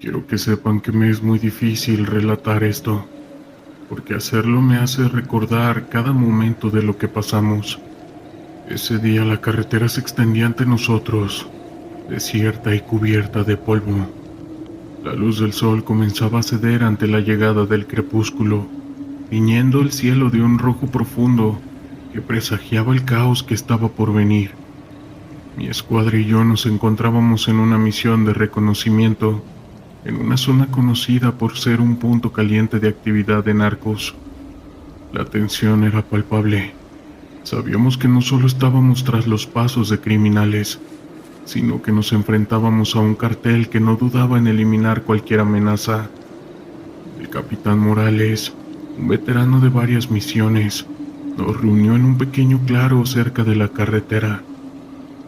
Quiero que sepan que me es muy difícil relatar esto, porque hacerlo me hace recordar cada momento de lo que pasamos. Ese día la carretera se extendía ante nosotros, desierta y cubierta de polvo. La luz del sol comenzaba a ceder ante la llegada del crepúsculo, tiñendo el cielo de un rojo profundo que presagiaba el caos que estaba por venir. Mi escuadra y yo nos encontrábamos en una misión de reconocimiento en una zona conocida por ser un punto caliente de actividad de narcos. La tensión era palpable. Sabíamos que no solo estábamos tras los pasos de criminales, sino que nos enfrentábamos a un cartel que no dudaba en eliminar cualquier amenaza. El capitán Morales, un veterano de varias misiones, nos reunió en un pequeño claro cerca de la carretera.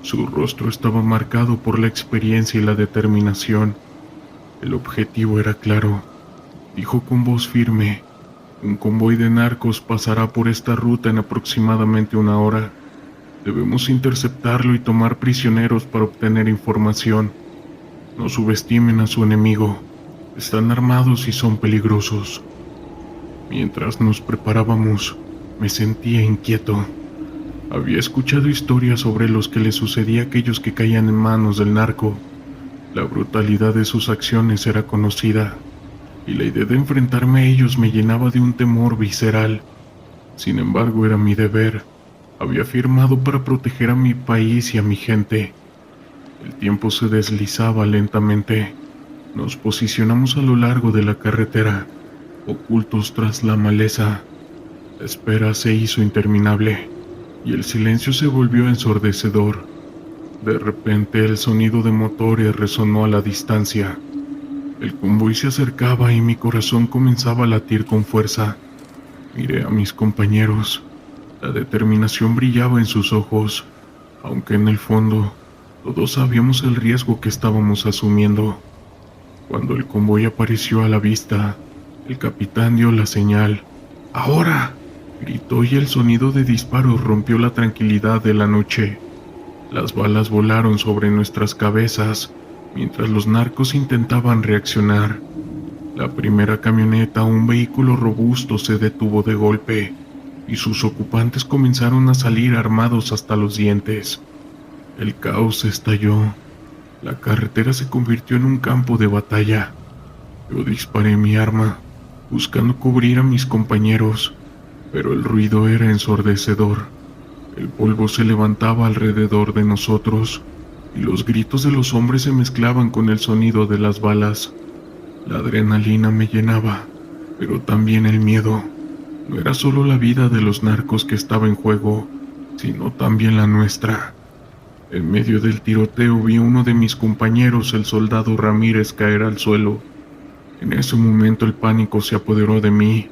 Su rostro estaba marcado por la experiencia y la determinación. El objetivo era claro, dijo con voz firme. Un convoy de narcos pasará por esta ruta en aproximadamente una hora. Debemos interceptarlo y tomar prisioneros para obtener información. No subestimen a su enemigo. Están armados y son peligrosos. Mientras nos preparábamos, me sentía inquieto. Había escuchado historias sobre los que les sucedía a aquellos que caían en manos del narco. La brutalidad de sus acciones era conocida, y la idea de enfrentarme a ellos me llenaba de un temor visceral. Sin embargo, era mi deber. Había firmado para proteger a mi país y a mi gente. El tiempo se deslizaba lentamente. Nos posicionamos a lo largo de la carretera, ocultos tras la maleza. La espera se hizo interminable, y el silencio se volvió ensordecedor. De repente el sonido de motores resonó a la distancia. El convoy se acercaba y mi corazón comenzaba a latir con fuerza. Miré a mis compañeros. La determinación brillaba en sus ojos, aunque en el fondo todos sabíamos el riesgo que estábamos asumiendo. Cuando el convoy apareció a la vista, el capitán dio la señal. ¡Ahora!, gritó, y el sonido de disparos rompió la tranquilidad de la noche. Las balas volaron sobre nuestras cabezas mientras los narcos intentaban reaccionar. La primera camioneta, un vehículo robusto, se detuvo de golpe y sus ocupantes comenzaron a salir armados hasta los dientes. El caos estalló. La carretera se convirtió en un campo de batalla. Yo disparé mi arma, buscando cubrir a mis compañeros, pero el ruido era ensordecedor. El polvo se levantaba alrededor de nosotros, y los gritos de los hombres se mezclaban con el sonido de las balas. La adrenalina me llenaba, pero también el miedo. No era solo la vida de los narcos que estaba en juego, sino también la nuestra. En medio del tiroteo vi a uno de mis compañeros, el soldado Ramírez, caer al suelo. En ese momento el pánico se apoderó de mí.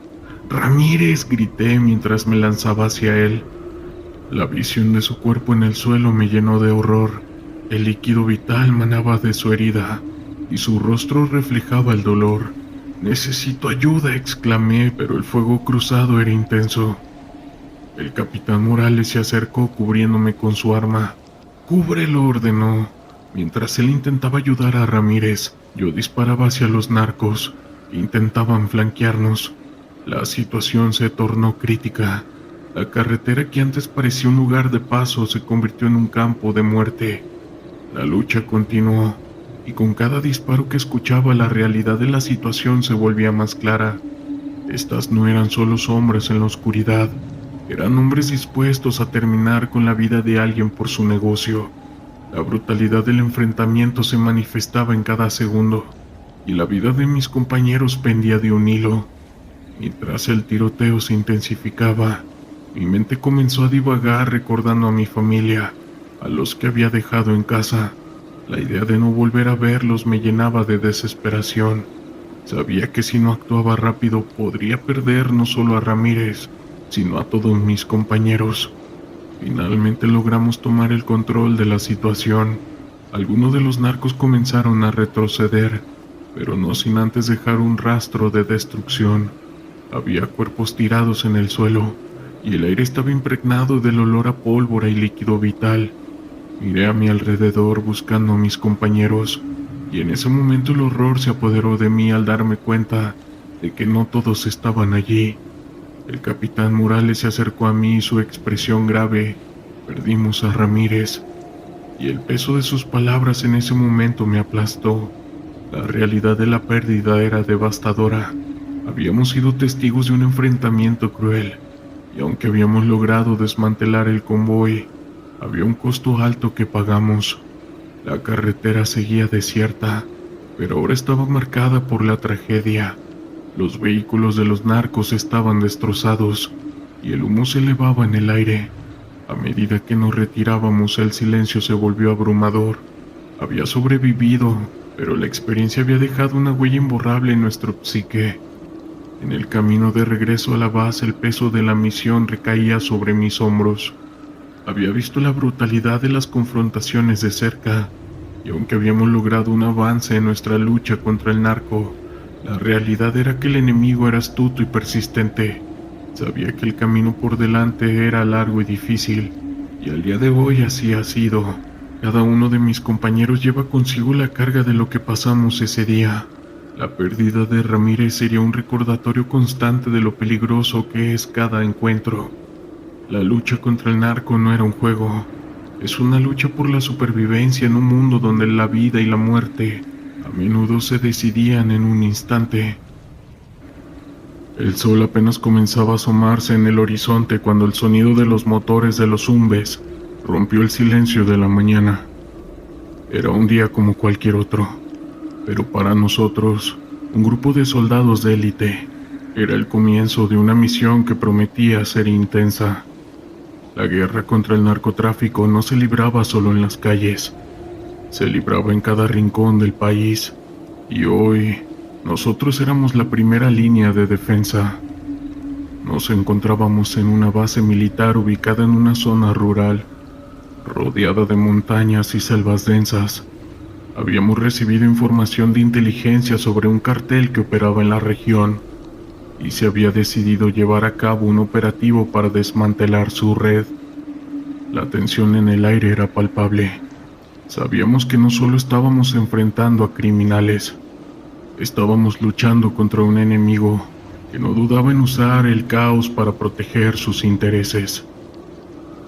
¡Ramírez!, grité mientras me lanzaba hacia él. La visión de su cuerpo en el suelo me llenó de horror. El líquido vital manaba de su herida, y su rostro reflejaba el dolor. «¡Necesito ayuda!», exclamé, pero el fuego cruzado era intenso. El capitán Morales se acercó cubriéndome con su arma. «¡Cúbrelo!», ordenó. Mientras él intentaba ayudar a Ramírez, yo disparaba hacia los narcos, que intentaban flanquearnos. La situación se tornó crítica. La carretera, que antes parecía un lugar de paso, se convirtió en un campo de muerte. La lucha continuó, y con cada disparo que escuchaba, la realidad de la situación se volvía más clara. Estas no eran solo hombres en la oscuridad, eran hombres dispuestos a terminar con la vida de alguien por su negocio. La brutalidad del enfrentamiento se manifestaba en cada segundo, y la vida de mis compañeros pendía de un hilo. Mientras el tiroteo se intensificaba, mi mente comenzó a divagar recordando a mi familia, a los que había dejado en casa. La idea de no volver a verlos me llenaba de desesperación. Sabía que si no actuaba rápido podría perder no solo a Ramírez, sino a todos mis compañeros. Finalmente logramos tomar el control de la situación. Algunos de los narcos comenzaron a retroceder, pero no sin antes dejar un rastro de destrucción. Había cuerpos tirados en el suelo, y el aire estaba impregnado del olor a pólvora y líquido vital. Miré a mi alrededor buscando a mis compañeros, y en ese momento el horror se apoderó de mí al darme cuenta de que no todos estaban allí. El capitán Morales se acercó a mí y su expresión grave: perdimos a Ramírez. Y el peso de sus palabras en ese momento me aplastó. La realidad de la pérdida era devastadora. Habíamos sido testigos de un enfrentamiento cruel, y aunque habíamos logrado desmantelar el convoy, había un costo alto que pagamos. La carretera seguía desierta, pero ahora estaba marcada por la tragedia. Los vehículos de los narcos estaban destrozados, y el humo se elevaba en el aire. A medida que nos retirábamos, el silencio se volvió abrumador. Había sobrevivido, pero la experiencia había dejado una huella imborrable en nuestro psique. En el camino de regreso a la base, el peso de la misión recaía sobre mis hombros. Había visto la brutalidad de las confrontaciones de cerca, y aunque habíamos logrado un avance en nuestra lucha contra el narco, la realidad era que el enemigo era astuto y persistente. Sabía que el camino por delante era largo y difícil, y al día de hoy así ha sido. Cada uno de mis compañeros lleva consigo la carga de lo que pasamos ese día. La pérdida de Ramírez sería un recordatorio constante de lo peligroso que es cada encuentro. La lucha contra el narco no era un juego, es una lucha por la supervivencia en un mundo donde la vida y la muerte a menudo se decidían en un instante. El sol apenas comenzaba a asomarse en el horizonte cuando el sonido de los motores de los Zumbes rompió el silencio de la mañana. Era un día como cualquier otro, pero para nosotros, un grupo de soldados de élite, era el comienzo de una misión que prometía ser intensa. La guerra contra el narcotráfico no se libraba solo en las calles, se libraba en cada rincón del país, y hoy nosotros éramos la primera línea de defensa. Nos encontrábamos en una base militar ubicada en una zona rural, rodeada de montañas y selvas densas. Habíamos recibido información de inteligencia sobre un cartel que operaba en la región, y se había decidido llevar a cabo un operativo para desmantelar su red. La tensión en el aire era palpable. Sabíamos que no solo estábamos enfrentando a criminales, estábamos luchando contra un enemigo que no dudaba en usar el caos para proteger sus intereses.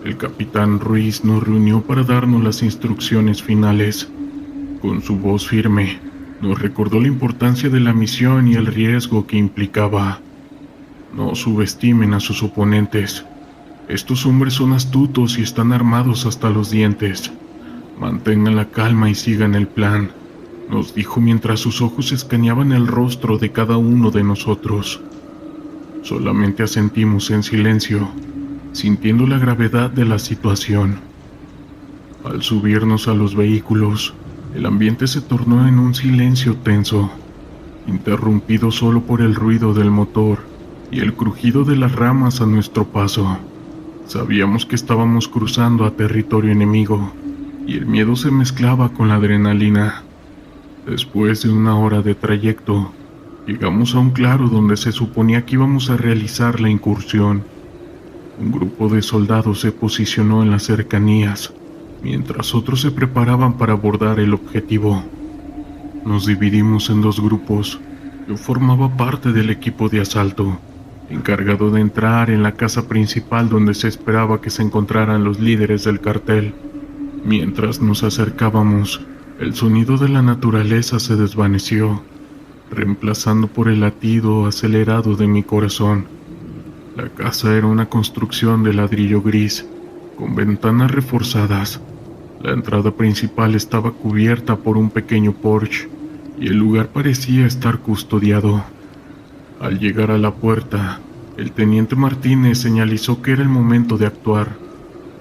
El capitán Ruiz nos reunió para darnos las instrucciones finales. Con su voz firme, nos recordó la importancia de la misión y el riesgo que implicaba. No subestimen a sus oponentes. Estos hombres son astutos y están armados hasta los dientes. Mantengan la calma y sigan el plan, nos dijo mientras sus ojos escaneaban el rostro de cada uno de nosotros. Solamente asentimos en silencio, sintiendo la gravedad de la situación. Al subirnos a los vehículos, el ambiente se tornó en un silencio tenso, interrumpido solo por el ruido del motor y el crujido de las ramas a nuestro paso. Sabíamos que estábamos cruzando a territorio enemigo, y el miedo se mezclaba con la adrenalina. Después de una hora de trayecto, llegamos a un claro donde se suponía que íbamos a realizar la incursión. Un grupo de soldados se posicionó en las cercanías, mientras otros se preparaban para abordar el objetivo. Nos dividimos en dos grupos. Yo formaba parte del equipo de asalto, encargado de entrar en la casa principal donde se esperaba que se encontraran los líderes del cartel. Mientras nos acercábamos, el sonido de la naturaleza se desvaneció, reemplazando por el latido acelerado de mi corazón. La casa era una construcción de ladrillo gris, con ventanas reforzadas. La entrada principal estaba cubierta por un pequeño porche, y el lugar parecía estar custodiado. Al llegar a la puerta, el teniente Martínez señalizó que era el momento de actuar.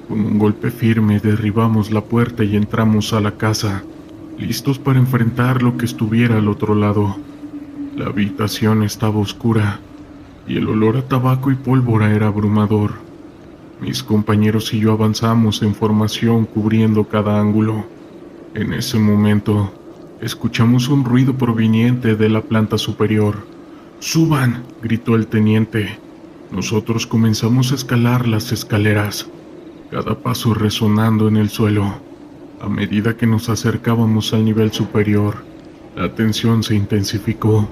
Con un golpe firme derribamos la puerta y entramos a la casa, listos para enfrentar lo que estuviera al otro lado. La habitación estaba oscura, y el olor a tabaco y pólvora era abrumador. Mis compañeros y yo avanzamos en formación cubriendo cada ángulo. En ese momento, escuchamos un ruido proveniente de la planta superior. ¡Suban!, gritó el teniente. Nosotros comenzamos a escalar las escaleras, cada paso resonando en el suelo. A medida que nos acercábamos al nivel superior, La tensión se intensificó.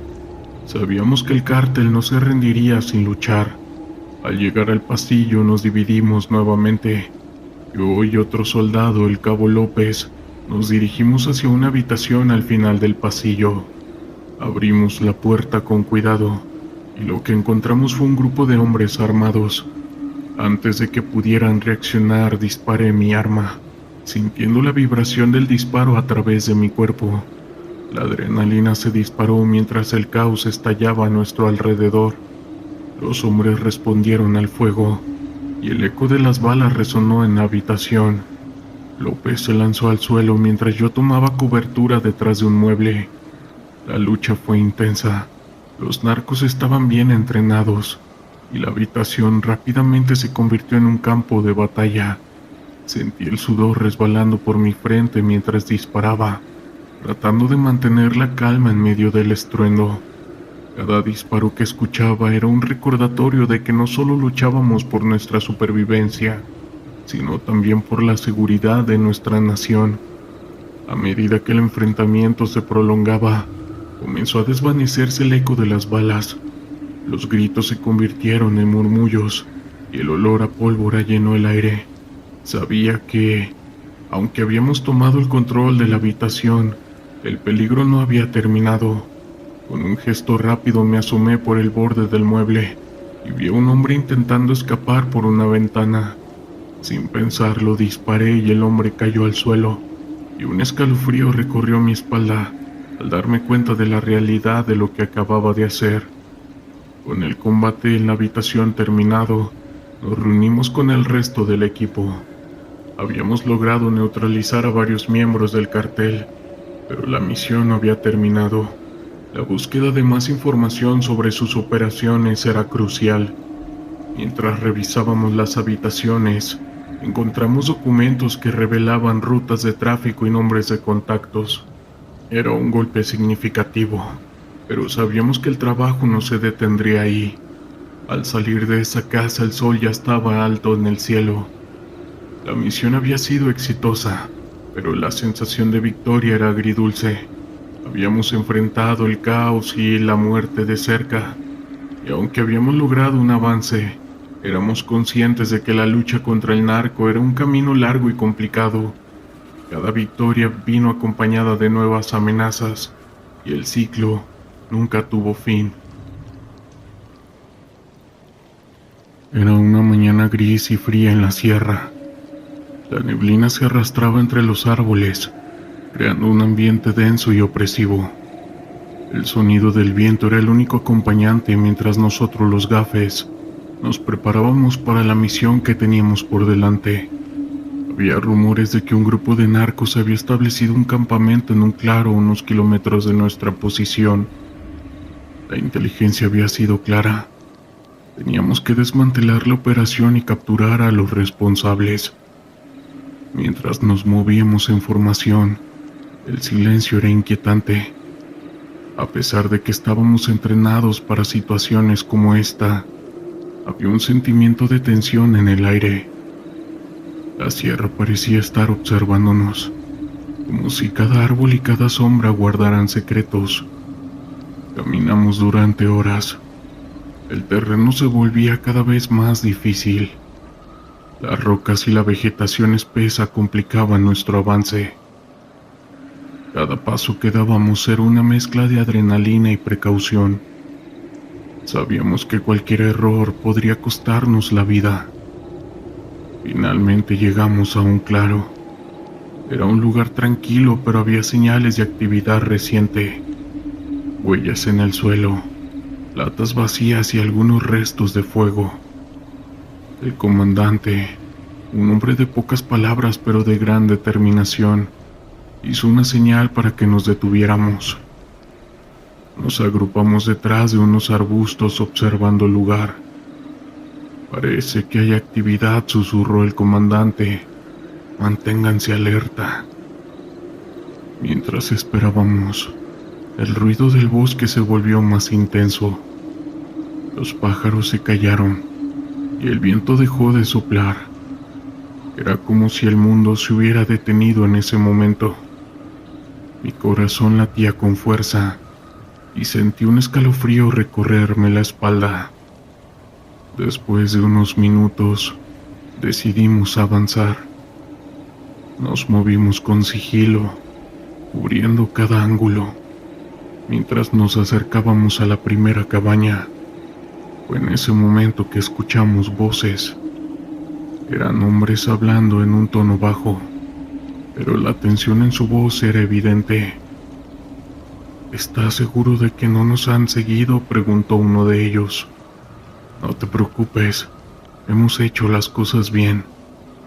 Sabíamos que el cártel no se rendiría sin luchar. Al llegar al pasillo nos dividimos nuevamente. Yo y otro soldado, el cabo López, nos dirigimos hacia una habitación al final del pasillo. Abrimos la puerta con cuidado y lo que encontramos fue un grupo de hombres armados. Antes de que pudieran reaccionar, disparé mi arma, sintiendo la vibración del disparo a través de mi cuerpo. La adrenalina se disparó mientras el caos estallaba a nuestro alrededor. Los hombres respondieron al fuego y el eco de las balas resonó en la habitación. López se lanzó al suelo mientras yo tomaba cobertura detrás de un mueble. La lucha fue intensa. Los narcos estaban bien entrenados y la habitación rápidamente se convirtió en un campo de batalla. Sentí el sudor resbalando por mi frente mientras disparaba, tratando de mantener la calma en medio del estruendo. Cada disparo que escuchaba era un recordatorio de que no solo luchábamos por nuestra supervivencia, sino también por la seguridad de nuestra nación. A medida que el enfrentamiento se prolongaba, comenzó a desvanecerse el eco de las balas. Los gritos se convirtieron en murmullos y el olor a pólvora llenó el aire. Sabía que, aunque habíamos tomado el control de la habitación, el peligro no había terminado. Con un gesto rápido me asomé por el borde del mueble y vi a un hombre intentando escapar por una ventana. Sin pensarlo disparé y el hombre cayó al suelo, y un escalofrío recorrió mi espalda al darme cuenta de la realidad de lo que acababa de hacer. Con el combate en la habitación terminado, nos reunimos con el resto del equipo. Habíamos logrado neutralizar a varios miembros del cartel, pero la misión no había terminado. La búsqueda de más información sobre sus operaciones era crucial. Mientras revisábamos las habitaciones, encontramos documentos que revelaban rutas de tráfico y nombres de contactos. Era un golpe significativo, pero sabíamos que el trabajo no se detendría ahí. Al salir de esa casa, el sol ya estaba alto en el cielo. La misión había sido exitosa, pero la sensación de victoria era agridulce. Habíamos enfrentado el caos y la muerte de cerca, y aunque habíamos logrado un avance, éramos conscientes de que la lucha contra el narco era un camino largo y complicado. Cada victoria vino acompañada de nuevas amenazas, y el ciclo nunca tuvo fin. Era una mañana gris y fría en la sierra. La neblina se arrastraba entre los árboles, creando un ambiente denso y opresivo. El sonido del viento era el único acompañante mientras nosotros los gafes nos preparábamos para la misión que teníamos por delante. Había rumores de que un grupo de narcos había establecido un campamento en un claro a unos kilómetros de nuestra posición. La inteligencia había sido clara. Teníamos que desmantelar la operación y capturar a los responsables. Mientras nos movíamos en formación, el silencio era inquietante. A pesar de que estábamos entrenados para situaciones como esta, había un sentimiento de tensión en el aire. La sierra parecía estar observándonos, como si cada árbol y cada sombra guardaran secretos. Caminamos durante horas. El terreno se volvía cada vez más difícil. Las rocas y la vegetación espesa complicaban nuestro avance. Cada paso que dábamos era una mezcla de adrenalina y precaución. Sabíamos que cualquier error podría costarnos la vida. Finalmente llegamos a un claro. Era un lugar tranquilo, pero había señales de actividad reciente. Huellas en el suelo, latas vacías y algunos restos de fuego. El comandante, un hombre de pocas palabras pero de gran determinación, hizo una señal para que nos detuviéramos. Nos agrupamos detrás de unos arbustos observando el lugar. «Parece que hay actividad», susurró el comandante. «Manténganse alerta». Mientras esperábamos, el ruido del bosque se volvió más intenso. Los pájaros se callaron y el viento dejó de soplar. Era como si el mundo se hubiera detenido en ese momento. Mi corazón latía con fuerza y sentí un escalofrío recorrerme la espalda. Después de unos minutos, decidimos avanzar. Nos movimos con sigilo, cubriendo cada ángulo. Mientras nos acercábamos a la primera cabaña, fue en ese momento que escuchamos voces. Eran hombres hablando en un tono bajo, pero la tensión en su voz era evidente. ¿Estás seguro de que no nos han seguido?, preguntó uno de ellos. No te preocupes, hemos hecho las cosas bien.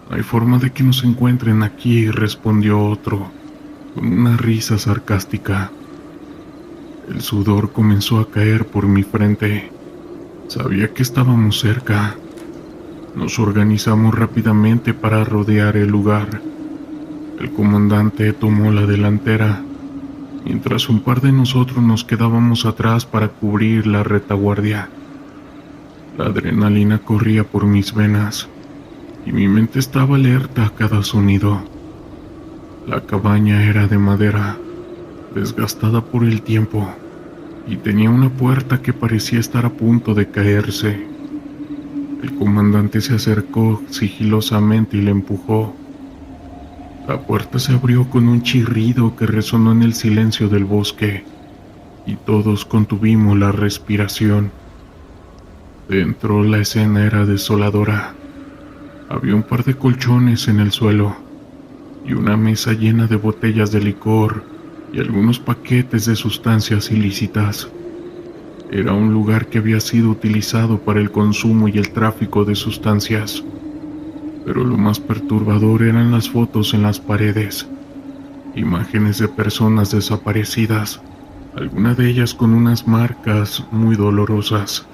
No hay forma de que nos encuentren aquí, respondió otro, con una risa sarcástica. El sudor comenzó a caer por mi frente. Sabía que estábamos cerca. Nos organizamos rápidamente para rodear el lugar. El comandante tomó la delantera, mientras un par de nosotros nos quedábamos atrás para cubrir la retaguardia. La adrenalina corría por mis venas y mi mente estaba alerta a cada sonido. La cabaña era de madera, desgastada por el tiempo, y tenía una puerta que parecía estar a punto de caerse. El comandante se acercó sigilosamente y la empujó. La puerta se abrió con un chirrido que resonó en el silencio del bosque, y todos contuvimos la respiración. Dentro, la escena era desoladora. Había un par de colchones en el suelo y una mesa llena de botellas de licor y algunos paquetes de sustancias ilícitas. Era un lugar que había sido utilizado para el consumo y el tráfico de sustancias. Pero lo más perturbador eran las fotos en las paredes. Imágenes de personas desaparecidas, algunas de ellas con unas marcas muy dolorosas.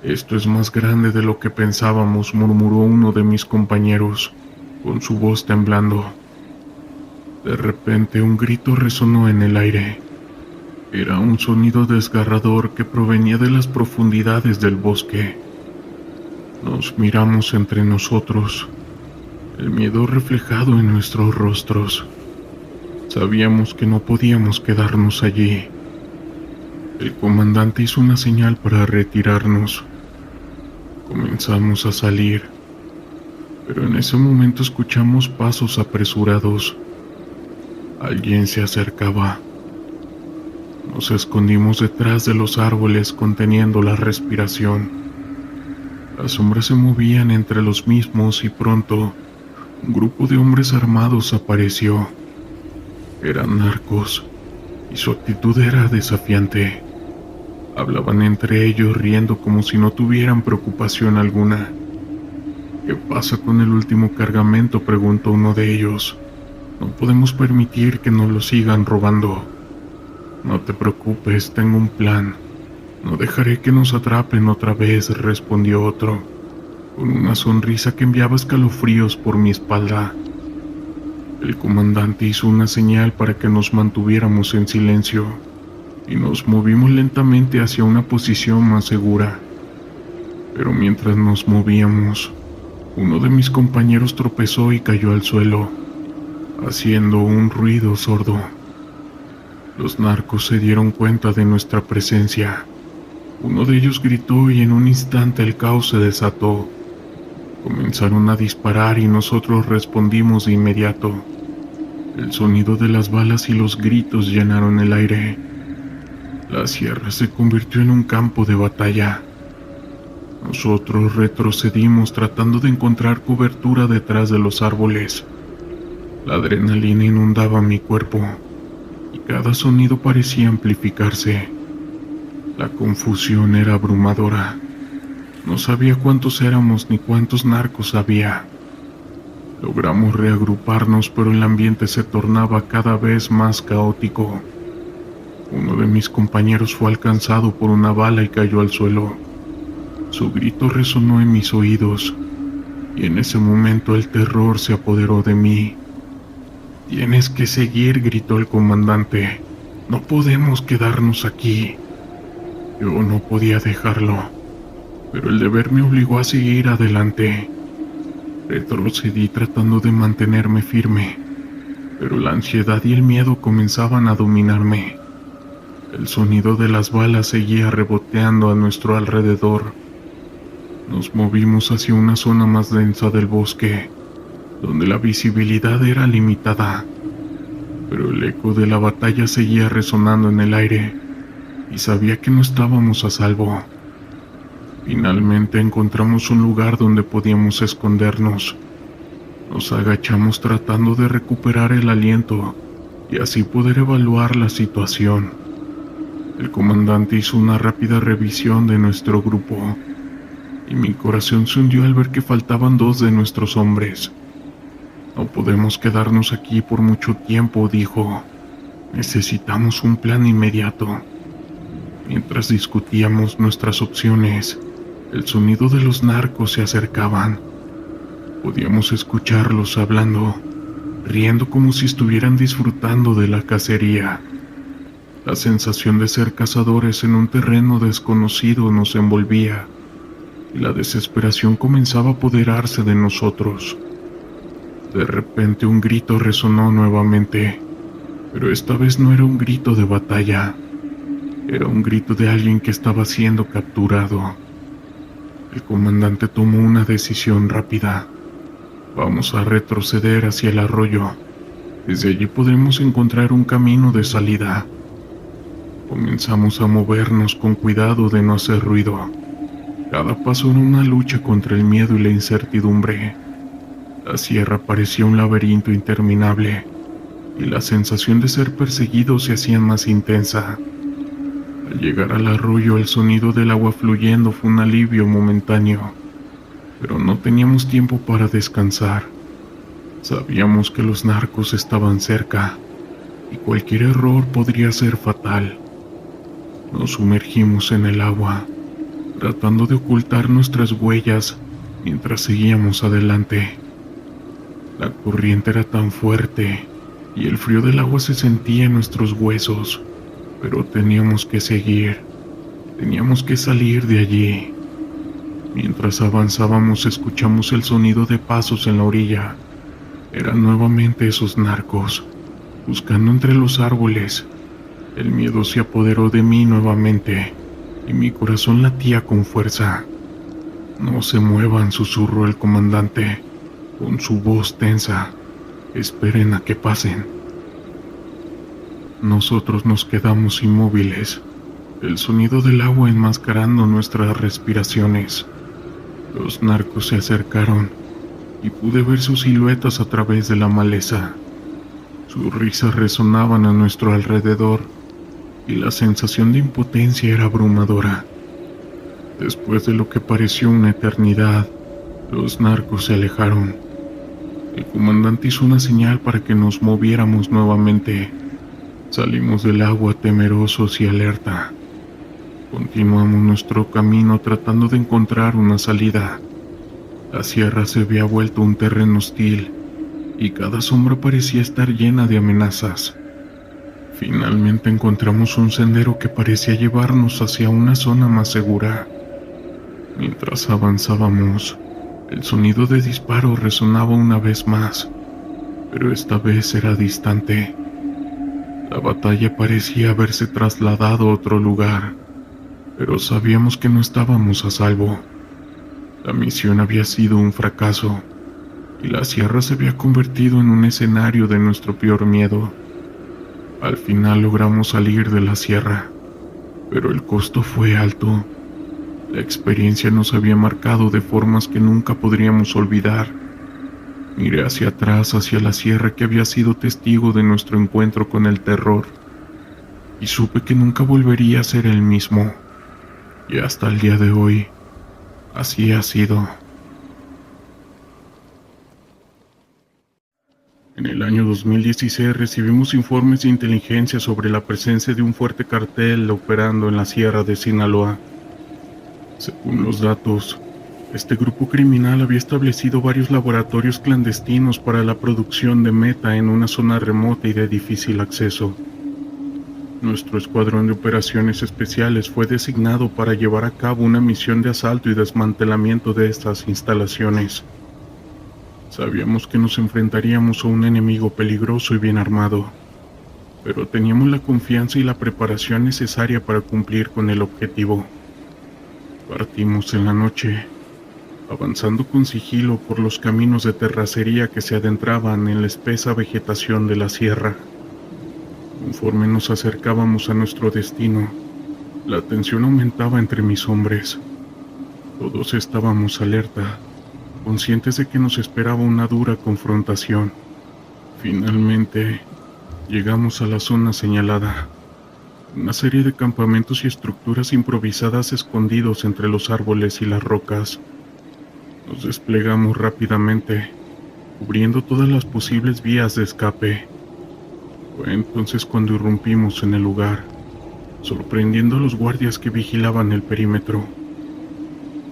Esto es más grande de lo que pensábamos, murmuró uno de mis compañeros, con su voz temblando. De repente un grito resonó en el aire. Era un sonido desgarrador que provenía de las profundidades del bosque. Nos miramos entre nosotros, el miedo reflejado en nuestros rostros. Sabíamos que no podíamos quedarnos allí. El comandante hizo una señal para retirarnos. Comenzamos a salir, pero en ese momento escuchamos pasos apresurados. Alguien se acercaba. Nos escondimos detrás de los árboles conteniendo la respiración. Las sombras se movían entre los mismos y pronto un grupo de hombres armados apareció. Eran narcos y su actitud era desafiante. Hablaban entre ellos riendo como si no tuvieran preocupación alguna. ¿Qué pasa con el último cargamento?, preguntó uno de ellos. No podemos permitir que nos lo sigan robando. No te preocupes, tengo un plan. No dejaré que nos atrapen otra vez, respondió otro, con una sonrisa que enviaba escalofríos por mi espalda. El comandante hizo una señal para que nos mantuviéramos en silencio y nos movimos lentamente hacia una posición más segura. Pero mientras nos movíamos, uno de mis compañeros tropezó y cayó al suelo, haciendo un ruido sordo. Los narcos se dieron cuenta de nuestra presencia. Uno de ellos gritó y en un instante el caos se desató. Comenzaron a disparar y nosotros respondimos de inmediato. El sonido de las balas y los gritos llenaron el aire. La sierra se convirtió en un campo de batalla. Nosotros retrocedimos tratando de encontrar cobertura detrás de los árboles. La adrenalina inundaba mi cuerpo y cada sonido parecía amplificarse. La confusión era abrumadora. No sabía cuántos éramos ni cuántos narcos había. Logramos reagruparnos, pero el ambiente se tornaba cada vez más caótico. Uno de mis compañeros fue alcanzado por una bala y cayó al suelo. Su grito resonó en mis oídos, y en ese momento el terror se apoderó de mí. «Tienes que seguir», gritó el comandante. «No podemos quedarnos aquí». Yo no podía dejarlo, pero el deber me obligó a seguir adelante. Retrocedí tratando de mantenerme firme, pero la ansiedad y el miedo comenzaban a dominarme. El sonido de las balas seguía reboteando a nuestro alrededor. Nos movimos hacia una zona más densa del bosque, donde la visibilidad era limitada, pero el eco de la batalla seguía resonando en el aire y sabía que no estábamos a salvo. Finalmente encontramos un lugar donde podíamos escondernos. Nos agachamos tratando de recuperar el aliento y así poder evaluar la situación. El comandante hizo una rápida revisión de nuestro grupo y mi corazón se hundió al ver que faltaban 2 de nuestros hombres. No podemos quedarnos aquí por mucho tiempo, dijo. Necesitamos un plan inmediato. Mientras discutíamos nuestras opciones, el sonido de los narcos se acercaban. Podíamos escucharlos hablando, riendo como si estuvieran disfrutando de la cacería. La sensación de ser cazadores en un terreno desconocido nos envolvía, y la desesperación comenzaba a apoderarse de nosotros. De repente un grito resonó nuevamente, pero esta vez no era un grito de batalla, era un grito de alguien que estaba siendo capturado. El comandante tomó una decisión rápida. Vamos a retroceder hacia el arroyo. Desde allí podremos encontrar un camino de salida. Comenzamos a movernos con cuidado de no hacer ruido. Cada paso era una lucha contra el miedo y la incertidumbre. La sierra parecía un laberinto interminable, y la sensación de ser perseguido se hacía más intensa. Al llegar al arroyo, el sonido del agua fluyendo fue un alivio momentáneo, pero no teníamos tiempo para descansar. Sabíamos que los narcos estaban cerca, y cualquier error podría ser fatal. Nos sumergimos en el agua, tratando de ocultar nuestras huellas mientras seguíamos adelante. La corriente era tan fuerte y el frío del agua se sentía en nuestros huesos, pero teníamos que seguir. Teníamos que salir de allí. Mientras avanzábamos escuchamos el sonido de pasos en la orilla. Eran nuevamente esos narcos, buscando entre los árboles. El miedo se apoderó de mí nuevamente, y mi corazón latía con fuerza. «No se muevan», susurró el comandante, con su voz tensa. «Esperen a que pasen». Nosotros nos quedamos inmóviles, el sonido del agua enmascarando nuestras respiraciones. Los narcos se acercaron y pude ver sus siluetas a través de la maleza. Sus risas resonaban a nuestro alrededor y la sensación de impotencia era abrumadora. Después de lo que pareció una eternidad, los narcos se alejaron. El comandante hizo una señal para que nos moviéramos nuevamente. Salimos del agua temerosos y alerta. Continuamos nuestro camino tratando de encontrar una salida. La sierra se había vuelto un terreno hostil y cada sombra parecía estar llena de amenazas. Finalmente encontramos un sendero que parecía llevarnos hacia una zona más segura. Mientras avanzábamos, el sonido de disparos resonaba una vez más, pero esta vez era distante. La batalla parecía haberse trasladado a otro lugar, pero sabíamos que no estábamos a salvo. La misión había sido un fracaso, y la sierra se había convertido en un escenario de nuestro peor miedo. Al final logramos salir de la sierra, pero el costo fue alto. La experiencia nos había marcado de formas que nunca podríamos olvidar. Miré hacia atrás, hacia la sierra que había sido testigo de nuestro encuentro con el terror, y supe que nunca volvería a ser el mismo. Y hasta el día de hoy, así ha sido. En el año 2016 recibimos informes de inteligencia sobre la presencia de un fuerte cartel operando en la sierra de Sinaloa. Según los datos, este grupo criminal había establecido varios laboratorios clandestinos para la producción de meta en una zona remota y de difícil acceso. Nuestro escuadrón de operaciones especiales fue designado para llevar a cabo una misión de asalto y desmantelamiento de estas instalaciones. Sabíamos que nos enfrentaríamos a un enemigo peligroso y bien armado, pero teníamos la confianza y la preparación necesaria para cumplir con el objetivo. Partimos en la noche, avanzando con sigilo por los caminos de terracería que se adentraban en la espesa vegetación de la sierra. Conforme nos acercábamos a nuestro destino, la tensión aumentaba entre mis hombres. Todos estábamos alerta, conscientes de que nos esperaba una dura confrontación. Finalmente, llegamos a la zona señalada. Una serie de campamentos y estructuras improvisadas escondidos entre los árboles y las rocas. Nos desplegamos rápidamente, cubriendo todas las posibles vías de escape. Fue entonces cuando irrumpimos en el lugar, sorprendiendo a los guardias que vigilaban el perímetro.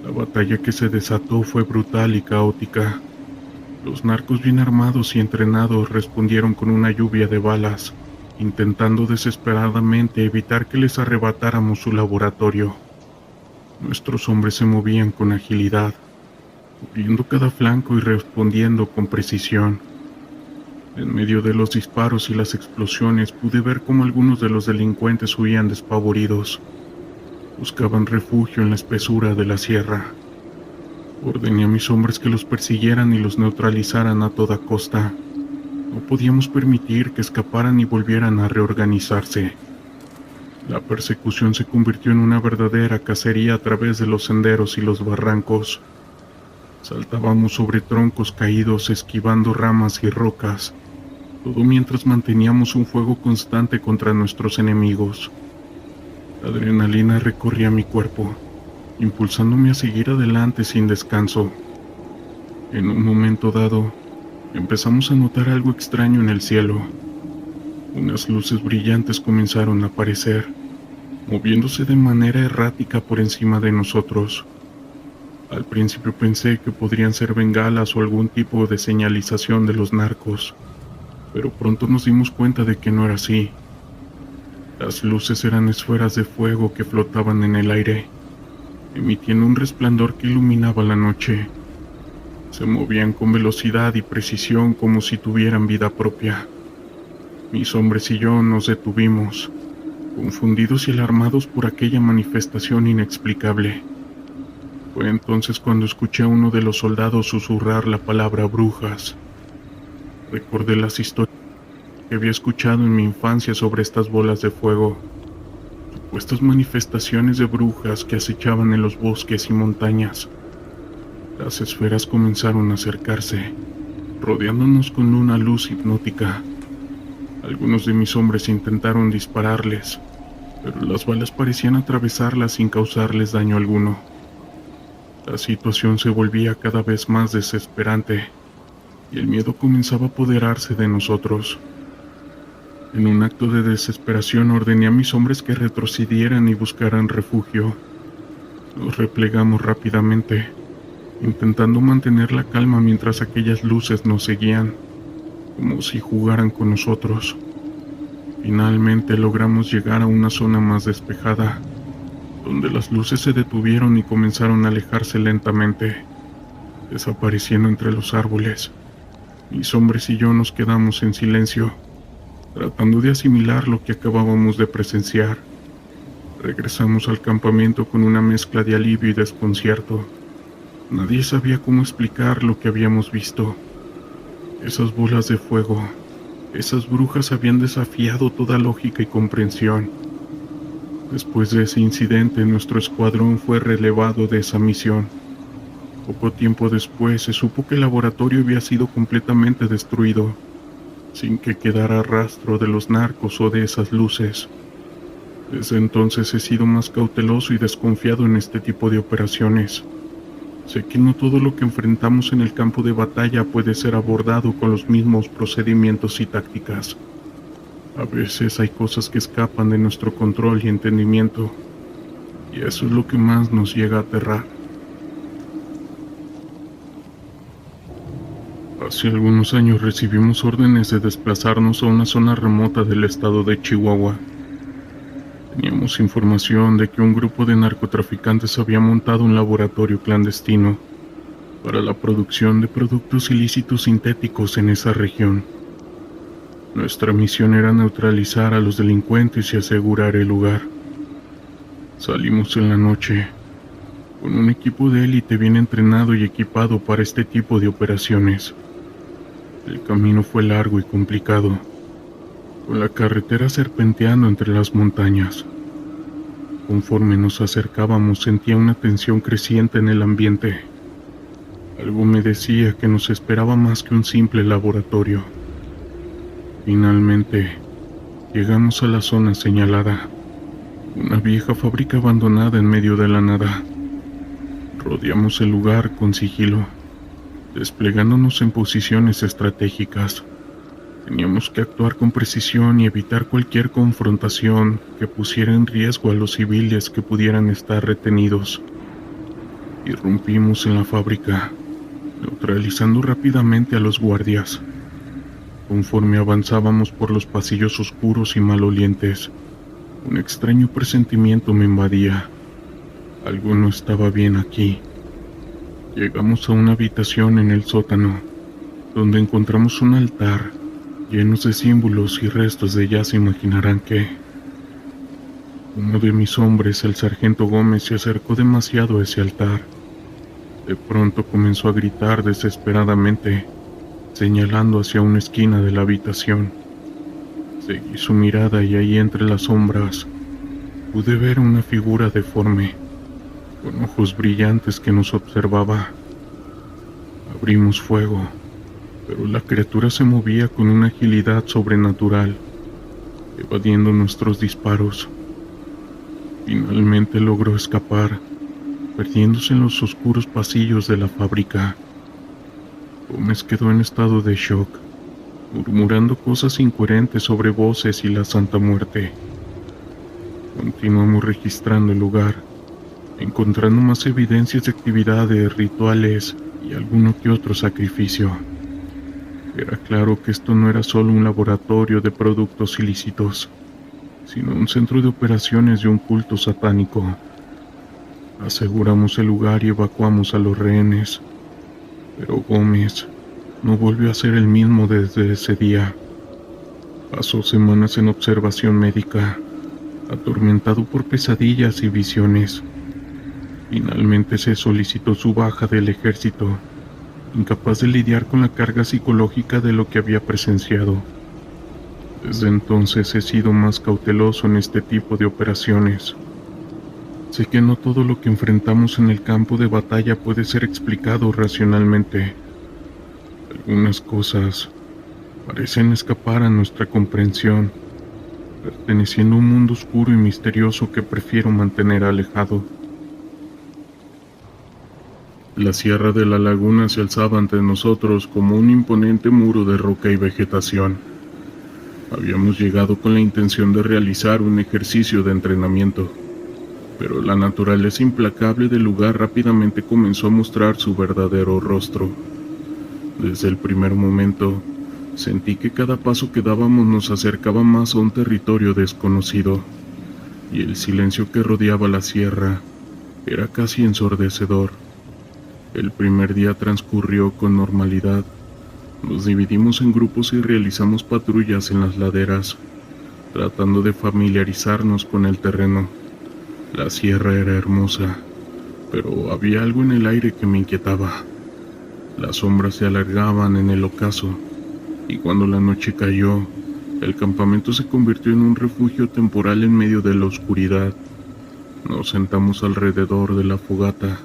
La batalla que se desató fue brutal y caótica. Los narcos bien armados y entrenados respondieron con una lluvia de balas, intentando desesperadamente evitar que les arrebatáramos su laboratorio. Nuestros hombres se movían con agilidad, cubriendo cada flanco y respondiendo con precisión. En medio de los disparos y las explosiones pude ver cómo algunos de los delincuentes huían despavoridos. Buscaban refugio en la espesura de la sierra. Ordené a mis hombres que los persiguieran y los neutralizaran a toda costa. No podíamos permitir que escaparan y volvieran a reorganizarse. La persecución se convirtió en una verdadera cacería a través de los senderos y los barrancos. Saltábamos sobre troncos caídos, esquivando ramas y rocas, todo mientras manteníamos un fuego constante contra nuestros enemigos. La adrenalina recorría mi cuerpo, impulsándome a seguir adelante sin descanso. En un momento dado, empezamos a notar algo extraño en el cielo. Unas luces brillantes comenzaron a aparecer, moviéndose de manera errática por encima de nosotros. Al principio pensé que podrían ser bengalas o algún tipo de señalización de los narcos, pero pronto nos dimos cuenta de que no era así. Las luces eran esferas de fuego que flotaban en el aire, emitiendo un resplandor que iluminaba la noche. Se movían con velocidad y precisión como si tuvieran vida propia. Mis hombres y yo nos detuvimos, confundidos y alarmados por aquella manifestación inexplicable. Fue entonces cuando escuché a uno de los soldados susurrar la palabra brujas. Recordé las historias que había escuchado en mi infancia sobre estas bolas de fuego, supuestas manifestaciones de brujas que acechaban en los bosques y montañas. Las esferas comenzaron a acercarse, rodeándonos con una luz hipnótica. Algunos de mis hombres intentaron dispararles, pero las balas parecían atravesarlas sin causarles daño alguno. La situación se volvía cada vez más desesperante, y el miedo comenzaba a apoderarse de nosotros. En un acto de desesperación ordené a mis hombres que retrocedieran y buscaran refugio. Nos replegamos rápidamente, intentando mantener la calma mientras aquellas luces nos seguían, como si jugaran con nosotros. Finalmente logramos llegar a una zona más despejada, donde las luces se detuvieron y comenzaron a alejarse lentamente, desapareciendo entre los árboles. Mis hombres y yo nos quedamos en silencio, tratando de asimilar lo que acabábamos de presenciar. Regresamos al campamento con una mezcla de alivio y desconcierto. Nadie sabía cómo explicar lo que habíamos visto. Esas bolas de fuego, esas brujas habían desafiado toda lógica y comprensión. Después de ese incidente, nuestro escuadrón fue relevado de esa misión. Poco tiempo después se supo que el laboratorio había sido completamente destruido, sin que quedara rastro de los narcos o de esas luces. Desde entonces he sido más cauteloso y desconfiado en este tipo de operaciones. Sé que no todo lo que enfrentamos en el campo de batalla puede ser abordado con los mismos procedimientos y tácticas. A veces hay cosas que escapan de nuestro control y entendimiento, y eso es lo que más nos llega a aterrar. Hace algunos años recibimos órdenes de desplazarnos a una zona remota del estado de Chihuahua. Teníamos información de que un grupo de narcotraficantes había montado un laboratorio clandestino. para la producción de productos ilícitos sintéticos en esa región. Nuestra misión era neutralizar a los delincuentes y asegurar el lugar. Salimos en la noche, con un equipo de élite bien entrenado y equipado para este tipo de operaciones. El camino fue largo y complicado, con la carretera serpenteando entre las montañas. Conforme nos acercábamos sentía una tensión creciente en el ambiente. Algo me decía que nos esperaba más que un simple laboratorio. Finalmente, llegamos a la zona señalada, una vieja fábrica abandonada en medio de la nada. Rodeamos el lugar con sigilo, desplegándonos en posiciones estratégicas. Teníamos que actuar con precisión y evitar cualquier confrontación que pusiera en riesgo a los civiles que pudieran estar retenidos. Irrumpimos en la fábrica, neutralizando rápidamente a los guardias. Conforme avanzábamos por los pasillos oscuros y malolientes, un extraño presentimiento me invadía. Algo no estaba bien aquí. Llegamos a una habitación en el sótano, donde encontramos un altar llenos de símbolos y restos de ya se imaginarán qué. Uno de mis hombres, el sargento Gómez, se acercó demasiado a ese altar. De pronto comenzó a gritar desesperadamente, señalando hacia una esquina de la habitación. Seguí su mirada y ahí entre las sombras pude ver una figura deforme, con ojos brillantes que nos observaba. Abrimos fuego, pero la criatura se movía con una agilidad sobrenatural, evadiendo nuestros disparos. Finalmente logró escapar, perdiéndose en los oscuros pasillos de la fábrica. Gómez quedó en estado de shock, murmurando cosas incoherentes sobre voces y la Santa Muerte. Continuamos registrando el lugar, encontrando más evidencias de actividades, rituales y alguno que otro sacrificio. Era claro que esto no era solo un laboratorio de productos ilícitos, sino un centro de operaciones de un culto satánico. Aseguramos el lugar y evacuamos a los rehenes, pero Gómez no volvió a ser el mismo desde ese día. Pasó semanas en observación médica, atormentado por pesadillas y visiones. Finalmente se solicitó su baja del ejército, incapaz de lidiar con la carga psicológica de lo que había presenciado. Desde entonces he sido más cauteloso en este tipo de operaciones. Sé que no todo lo que enfrentamos en el campo de batalla puede ser explicado racionalmente. Algunas cosas parecen escapar a nuestra comprensión, perteneciendo a un mundo oscuro y misterioso que prefiero mantener alejado. La sierra de la laguna se alzaba ante nosotros como un imponente muro de roca y vegetación. Habíamos llegado con la intención de realizar un ejercicio de entrenamiento, pero la naturaleza implacable del lugar rápidamente comenzó a mostrar su verdadero rostro. Desde el primer momento, sentí que cada paso que dábamos nos acercaba más a un territorio desconocido, y el silencio que rodeaba la sierra era casi ensordecedor. El primer día transcurrió con normalidad. Nos dividimos en grupos y realizamos patrullas en las laderas, tratando de familiarizarnos con el terreno. La sierra era hermosa, pero había algo en el aire que me inquietaba. Las sombras se alargaban en el ocaso, y cuando la noche cayó, el campamento se convirtió en un refugio temporal en medio de la oscuridad. Nos sentamos alrededor de la fogata,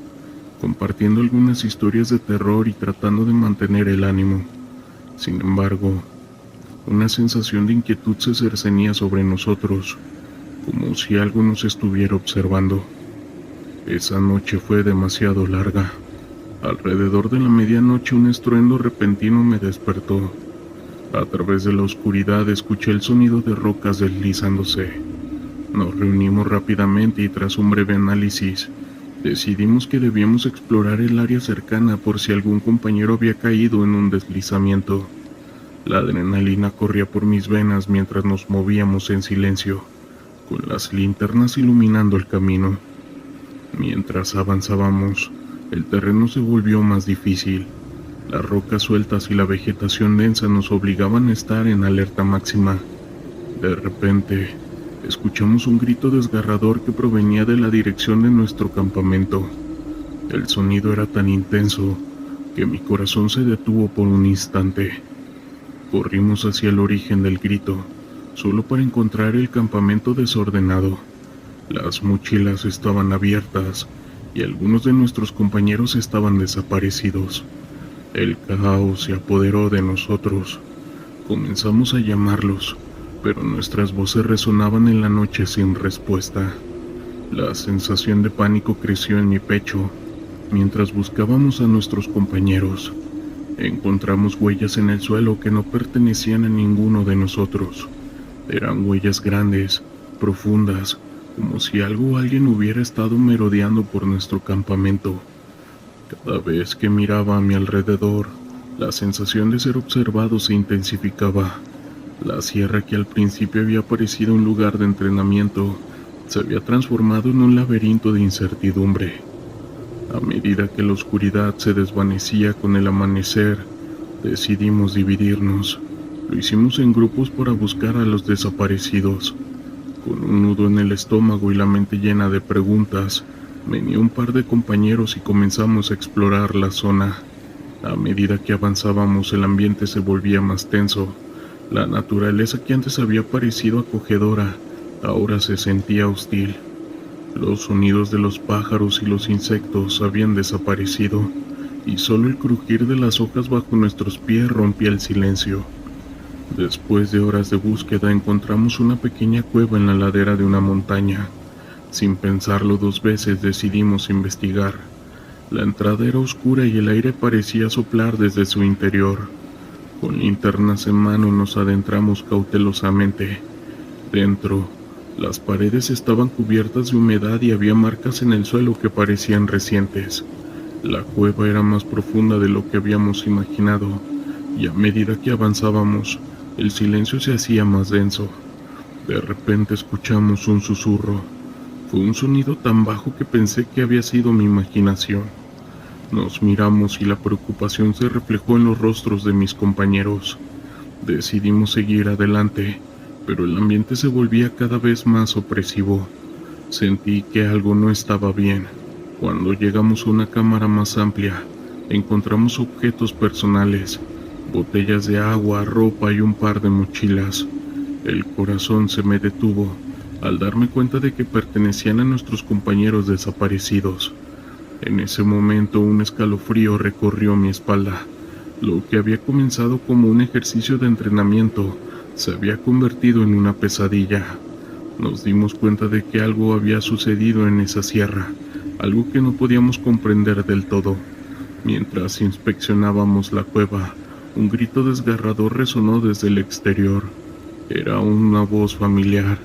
compartiendo algunas historias de terror y tratando de mantener el ánimo. Sin embargo, una sensación de inquietud se cernía sobre nosotros, como si algo nos estuviera observando. Esa noche fue demasiado larga. Alrededor de la medianoche un estruendo repentino me despertó. A través de la oscuridad escuché el sonido de rocas deslizándose. Nos reunimos rápidamente y tras un breve análisis, decidimos que debíamos explorar el área cercana por si algún compañero había caído en un deslizamiento. La adrenalina corría por mis venas mientras nos movíamos en silencio, con las linternas iluminando el camino. Mientras avanzábamos, El terreno se volvió más difícil. Las rocas sueltas y la vegetación densa nos obligaban a estar en alerta máxima. De repente, escuchamos un grito desgarrador que provenía de la dirección de nuestro campamento. El sonido era tan intenso que mi corazón se detuvo por un instante. Corrimos hacia el origen del grito, solo para encontrar el campamento desordenado. Las mochilas estaban abiertas y algunos de nuestros compañeros estaban desaparecidos. El caos se apoderó de nosotros. Comenzamos a llamarlos, pero nuestras voces resonaban en la noche sin respuesta. La sensación de pánico creció en mi pecho. Mientras buscábamos a nuestros compañeros, encontramos huellas en el suelo que no pertenecían a ninguno de nosotros. Eran huellas grandes, profundas, como si algo o alguien hubiera estado merodeando por nuestro campamento. Cada vez que miraba a mi alrededor, la sensación de ser observado se intensificaba. La sierra, que al principio había parecido un lugar de entrenamiento, se había transformado en un laberinto de incertidumbre. A medida que la oscuridad se desvanecía con el amanecer, decidimos dividirnos. Lo hicimos en grupos para buscar a los desaparecidos. Con un nudo en el estómago y la mente llena de preguntas, me uní a un par de compañeros y comenzamos a explorar la zona. A medida que avanzábamos, el ambiente se volvía más tenso. La naturaleza, que antes había parecido acogedora, ahora se sentía hostil. Los sonidos de los pájaros y los insectos habían desaparecido, y solo el crujir de las hojas bajo nuestros pies rompía el silencio. Después de horas de búsqueda, encontramos una pequeña cueva en la ladera de una montaña. Sin pensarlo dos veces, decidimos investigar. La entrada era oscura y el aire parecía soplar desde su interior. Con linternas en mano nos adentramos cautelosamente. Dentro, las paredes estaban cubiertas de humedad y había marcas en el suelo que parecían recientes. La cueva era más profunda de lo que habíamos imaginado, y a medida que avanzábamos, el silencio se hacía más denso. De repente escuchamos un susurro. Fue un sonido tan bajo que pensé que había sido mi imaginación. Nos miramos y la preocupación se reflejó en los rostros de mis compañeros. Decidimos seguir adelante, pero el ambiente se volvía cada vez más opresivo. Sentí que algo no estaba bien. Cuando llegamos a una cámara más amplia, encontramos objetos personales, botellas de agua, ropa y un par de mochilas. El corazón se me detuvo al darme cuenta de que pertenecían a nuestros compañeros desaparecidos. En ese momento un escalofrío recorrió mi espalda. Lo que había comenzado como un ejercicio de entrenamiento se había convertido en una pesadilla. Nos dimos cuenta de que algo había sucedido en esa sierra, algo que no podíamos comprender del todo. Mientras inspeccionábamos la cueva, un grito desgarrador resonó desde el exterior. Era una voz familiar,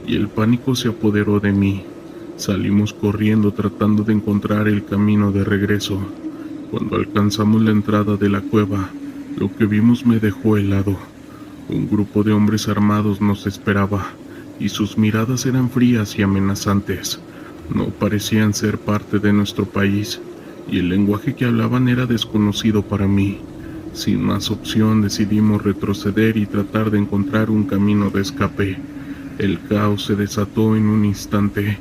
y el pánico se apoderó de mí. Salimos corriendo tratando de encontrar el camino de regreso. Cuando alcanzamos la entrada de la cueva, lo que vimos me dejó helado. Un grupo de hombres armados nos esperaba, y sus miradas eran frías y amenazantes. No parecían ser parte de nuestro país, y el lenguaje que hablaban era desconocido para mí. Sin más opción, decidimos retroceder y tratar de encontrar un camino de escape. El caos se desató en un instante.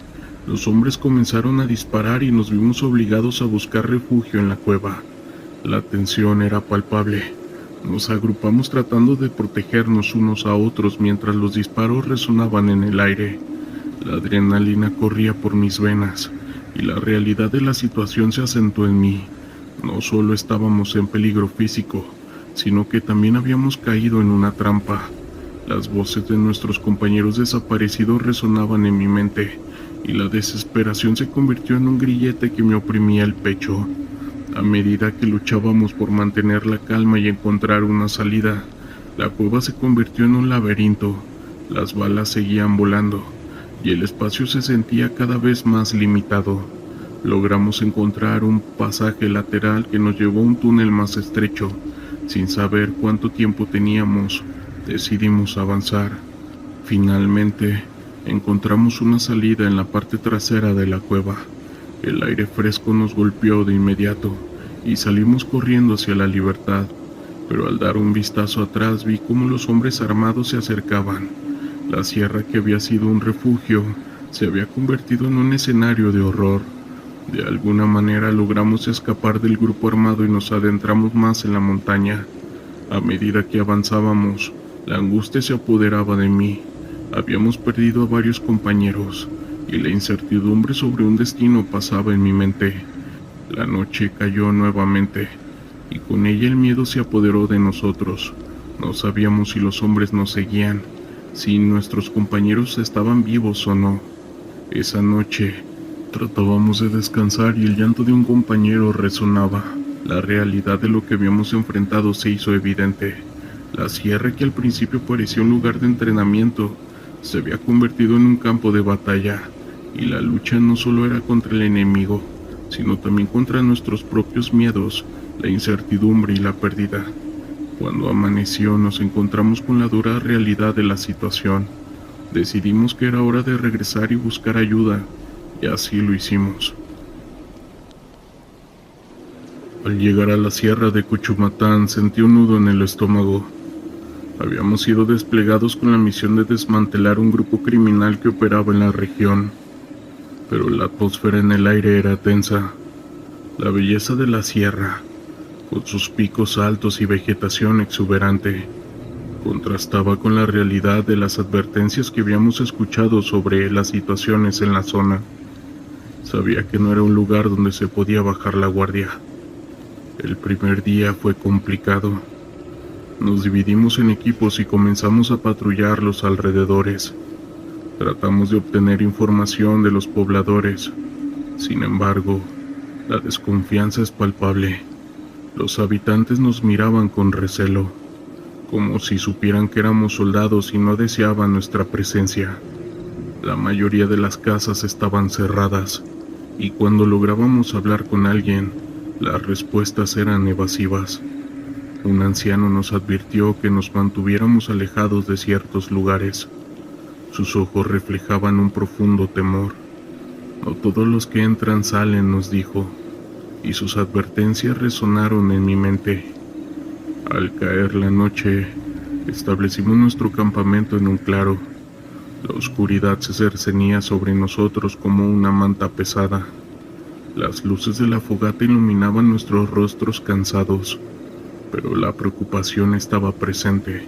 Los hombres comenzaron a disparar y nos vimos obligados a buscar refugio en la cueva. La tensión era palpable. Nos agrupamos tratando de protegernos unos a otros mientras los disparos resonaban en el aire. La adrenalina corría por mis venas y la realidad de la situación se acentuó en mí. No solo estábamos en peligro físico, sino que también habíamos caído en una trampa. Las voces de nuestros compañeros desaparecidos resonaban en mi mente, y la desesperación se convirtió en un grillete que me oprimía el pecho. A medida que luchábamos por mantener la calma y encontrar una salida, la cueva se convirtió en un laberinto. Las balas seguían volando, y el espacio se sentía cada vez más limitado. Logramos encontrar un pasaje lateral que nos llevó a un túnel más estrecho. Sin saber cuánto tiempo teníamos, decidimos avanzar. Finalmente, encontramos una salida en la parte trasera de la cueva. El aire fresco nos golpeó de inmediato y salimos corriendo hacia la libertad, pero al dar un vistazo atrás vi cómo los hombres armados se acercaban. La sierra, que había sido un refugio, se había convertido en un escenario de horror. De alguna manera logramos escapar del grupo armado y nos adentramos más en la montaña. A medida que avanzábamos, la angustia se apoderaba de mí. Habíamos perdido a varios compañeros y la incertidumbre sobre un destino pasaba en mi mente. La noche cayó nuevamente y con ella el miedo se apoderó de nosotros. No sabíamos si los hombres nos seguían, si nuestros compañeros estaban vivos o no. Esa noche tratábamos de descansar y el llanto de un compañero resonaba. La realidad de lo que habíamos enfrentado se hizo evidente. La sierra, que al principio parecía un lugar de entrenamiento, se había convertido en un campo de batalla, y la lucha no solo era contra el enemigo, sino también contra nuestros propios miedos, la incertidumbre y la pérdida. Cuando amaneció nos encontramos con la dura realidad de la situación. Decidimos que era hora de regresar y buscar ayuda, y así lo hicimos. Al llegar a la sierra de Cuchumatán sentí un nudo en el estómago. Habíamos sido desplegados con la misión de desmantelar un grupo criminal que operaba en la región, pero la atmósfera en el aire era tensa. La belleza de la sierra, con sus picos altos y vegetación exuberante, contrastaba con la realidad de las advertencias que habíamos escuchado sobre las situaciones en la zona. Sabía que no era un lugar donde se podía bajar la guardia. El primer día fue complicado. Nos dividimos en equipos y comenzamos a patrullar los alrededores. Tratamos de obtener información de los pobladores. Sin embargo, la desconfianza es palpable. Los habitantes nos miraban con recelo, como si supieran que éramos soldados y no deseaban nuestra presencia. La mayoría de las casas estaban cerradas, y cuando lográbamos hablar con alguien, las respuestas eran evasivas. Un anciano nos advirtió que nos mantuviéramos alejados de ciertos lugares. Sus ojos reflejaban un profundo temor. No todos los que entran salen, nos dijo, y sus advertencias resonaron en mi mente. Al caer la noche, establecimos nuestro campamento en un claro. La oscuridad se cernía sobre nosotros como una manta pesada. Las luces de la fogata iluminaban nuestros rostros cansados, pero la preocupación estaba presente.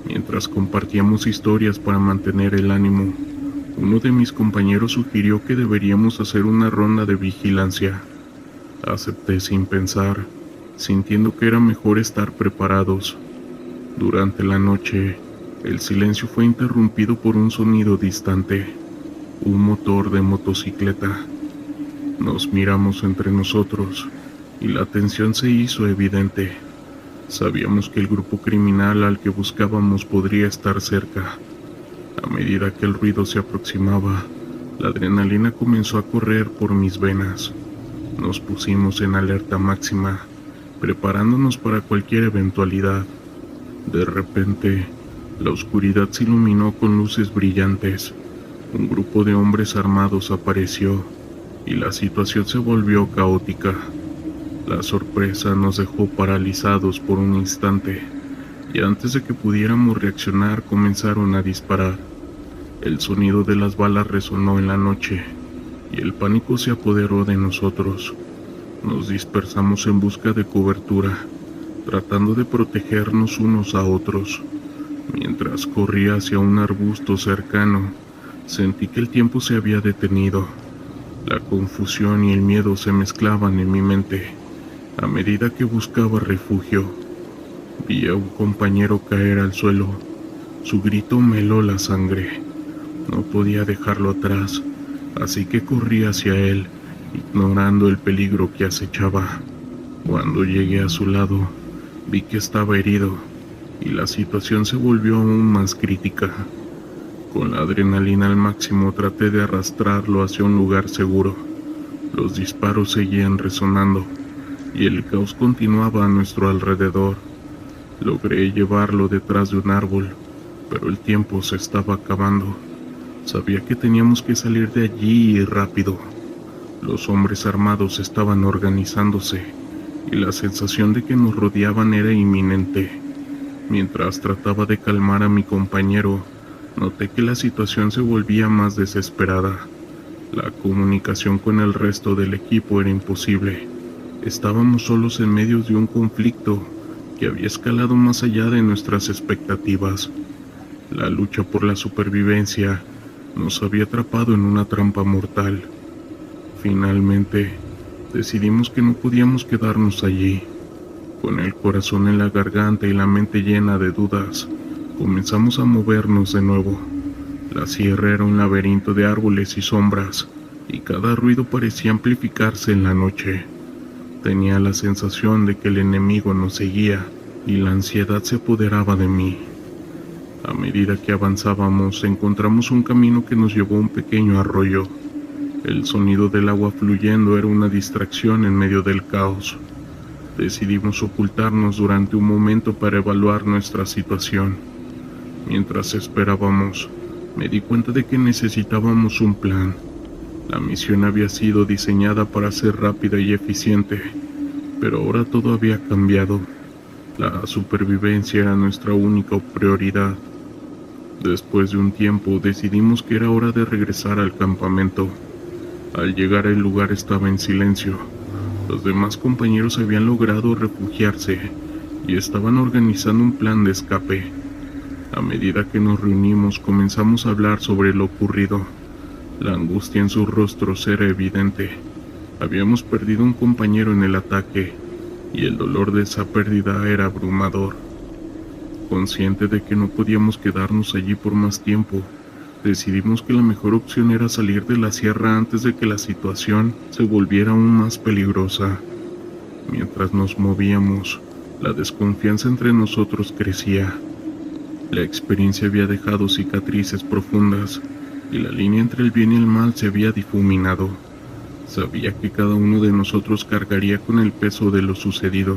Mientras compartíamos historias para mantener el ánimo, uno de mis compañeros sugirió que deberíamos hacer una ronda de vigilancia. Acepté sin pensar, sintiendo que era mejor estar preparados. Durante la noche, el silencio fue interrumpido por un sonido distante, un motor de motocicleta. Nos miramos entre nosotros y la tensión se hizo evidente. Sabíamos que el grupo criminal al que buscábamos podría estar cerca. A medida que el ruido se aproximaba, la adrenalina comenzó a correr por mis venas. Nos pusimos en alerta máxima, preparándonos para cualquier eventualidad. De repente, la oscuridad se iluminó con luces brillantes. Un grupo de hombres armados apareció, y la situación se volvió caótica. La sorpresa nos dejó paralizados por un instante, y antes de que pudiéramos reaccionar comenzaron a disparar. El sonido de las balas resonó en la noche, y el pánico se apoderó de nosotros. Nos dispersamos en busca de cobertura, tratando de protegernos unos a otros. Mientras corría hacia un arbusto cercano, sentí que el tiempo se había detenido. La confusión y el miedo se mezclaban en mi mente. A medida que buscaba refugio, vi a un compañero caer al suelo. Su grito me heló la sangre. No podía dejarlo atrás, así que corrí hacia él, ignorando el peligro que acechaba. Cuando llegué a su lado, vi que estaba herido, y la situación se volvió aún más crítica. Con la adrenalina al máximo traté de arrastrarlo hacia un lugar seguro. Los disparos seguían resonando, y el caos continuaba a nuestro alrededor. Logré llevarlo detrás de un árbol, pero el tiempo se estaba acabando. Sabía que teníamos que salir de allí y rápido. Los hombres armados estaban organizándose y la sensación de que nos rodeaban era inminente. Mientras trataba de calmar a mi compañero, noté que la situación se volvía más desesperada. La comunicación con el resto del equipo era imposible. Estábamos solos en medio de un conflicto que había escalado más allá de nuestras expectativas. La lucha por la supervivencia nos había atrapado en una trampa mortal. Finalmente, decidimos que no podíamos quedarnos allí. Con el corazón en la garganta y la mente llena de dudas, comenzamos a movernos de nuevo. La sierra era un laberinto de árboles y sombras, y cada ruido parecía amplificarse en la noche. Tenía la sensación de que el enemigo nos seguía, y la ansiedad se apoderaba de mí. A medida que avanzábamos, encontramos un camino que nos llevó a un pequeño arroyo. El sonido del agua fluyendo era una distracción en medio del caos. Decidimos ocultarnos durante un momento para evaluar nuestra situación. Mientras esperábamos, me di cuenta de que necesitábamos un plan. La misión había sido diseñada para ser rápida y eficiente, pero ahora todo había cambiado. La supervivencia era nuestra única prioridad. Después de un tiempo, decidimos que era hora de regresar al campamento. Al llegar, el lugar estaba en silencio. Los demás compañeros habían logrado refugiarse y estaban organizando un plan de escape. A medida que nos reunimos, comenzamos a hablar sobre lo ocurrido. La angustia en sus rostros era evidente. Habíamos perdido un compañero en el ataque, y el dolor de esa pérdida era abrumador. Consciente de que no podíamos quedarnos allí por más tiempo, decidimos que la mejor opción era salir de la sierra antes de que la situación se volviera aún más peligrosa. Mientras nos movíamos, la desconfianza entre nosotros crecía. La experiencia había dejado cicatrices profundas, y la línea entre el bien y el mal se había difuminado. Sabía que cada uno de nosotros cargaría con el peso de lo sucedido.